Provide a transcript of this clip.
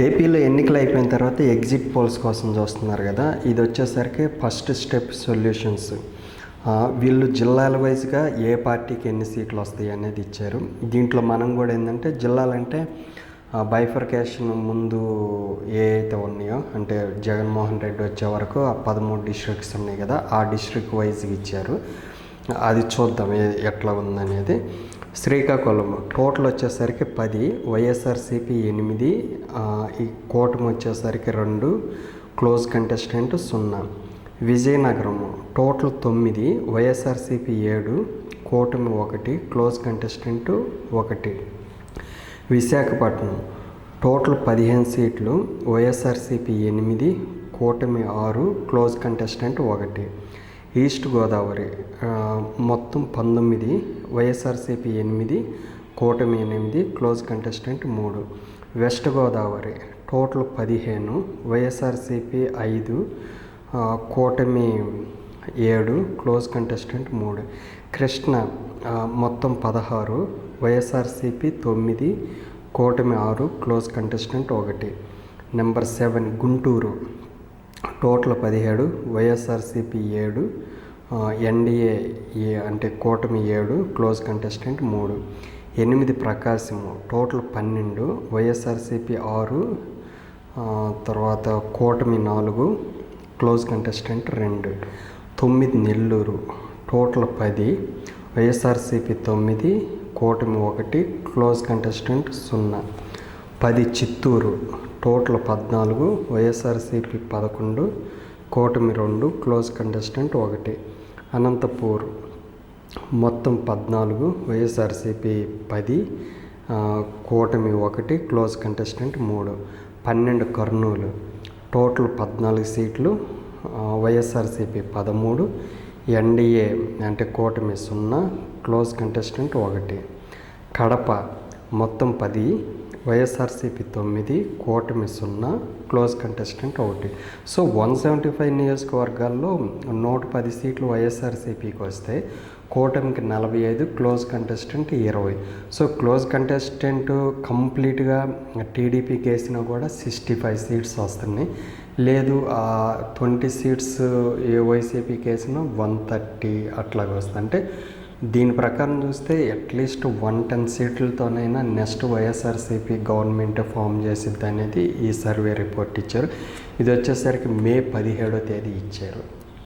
ఏపీలో ఎన్నికలు అయిపోయిన తర్వాత ఎగ్జిట్ పోల్స్ కోసం చూస్తున్నారు కదా. ఇది వచ్చేసరికి ఫస్ట్ స్టెప్ సొల్యూషన్స్. వీళ్ళు జిల్లాల వైజ్గా ఏ పార్టీకి ఎన్ని సీట్లు వస్తాయి అనేది ఇచ్చారు. దీంట్లో మనం కూడా ఏంటంటే జిల్లాలంటే బైఫర్కేషన్ ముందు ఏ అయితే ఉన్నాయో, అంటే జగన్మోహన్ రెడ్డి వచ్చే వరకు ఆ 13 డిస్ట్రిక్ట్స్ ఉన్నాయి కదా, ఆ డిస్ట్రిక్ట్ వైజ్గా ఇచ్చారు. అది చూద్దాం ఎట్లా ఉందనేది. శ్రీకాకుళం టోటల్ వచ్చేసరికి 10, వైఎస్ఆర్సీపీ 8, ఈ కూటమి వచ్చేసరికి 2, close contestant 0. Vizianagaram total 9, YSRCP 7, కూటమి 1, క్లోజ్ కంటెస్టెంట్ 1. విశాఖపట్నం టోటల్ 15 సీట్లు, వైఎస్ఆర్సీపీ 8, కూటమి 6, క్లోజ్ కంటెస్టెంట్ 1. ఈస్ట్ గోదావరి మొత్తం 19, వైఎస్ఆర్సీపీ 8, కూటమి 8, close contestant 3. West Godavari total 15, YSRCP 5, కూటమి 7, క్లోజ్ కంటెస్టెంట్ 3. కృష్ణ మొత్తం 16, వైఎస్ఆర్సీపీ 9, కూటమి 6, close contestant 1. Number 7 Guntur total 17, YSRCP 7, NDA అంటే కూటమి 7, క్లోజ్ కంటెస్టెంట్ 3. 8 ప్రకాశం టోటల్ 12, వైఎస్ఆర్సీపీ 6, తర్వాత కూటమి 4, close contestant 2. 9 Nellore total 10, YSRCP 9, కూటమి 1, close contestant 0. 10 Chittoor total 14, YSRCP 11, కూటమి 2, క్లోజ్ కంటెస్టెంట్ 1. అనంతపూర్ మొత్తం 14, వైఎస్ఆర్సీపీ 10, కూటమి 1, క్లోజ్ కంటెస్టెంట్ 3. 12 కర్నూలు టోటల్ 14 సీట్లు, వైఎస్ఆర్సీపీ 13, ఎన్డీఏ అంటే కూటమి 0, క్లోజ్ కంటెస్టెంట్ 1. కడప మొత్తం 10, వైఎస్ఆర్సీపీ 9, కూటమి 0, క్లోజ్ కంటెస్టెంట్ 1. సో 175 నియోజకవర్గాల్లో 110 సీట్లు వైఎస్ఆర్సీపీకి వస్తే, కూటమికి 45, close contestant 20. So close contestant కంప్లీట్గా టీడీపీకి వేసినా కూడా 65 సీట్స్ వస్తున్నాయి. లేదు 20 సీట్స్ వైసీపీకి వేసినా 130 అట్లాగే వస్తుంది. అంటే దీని ప్రకారం చూస్తే అట్లీస్ట్ 110 సీట్లతోనైనా నెక్స్ట్ వైఎస్ఆర్సీపీ గవర్నమెంట్ ఫామ్ చేసిద్ది అనేది ఈ సర్వే రిపోర్ట్ ఇచ్చారు. ఇది వచ్చేసరికి మే 17వ తేదీ ఇచ్చారు.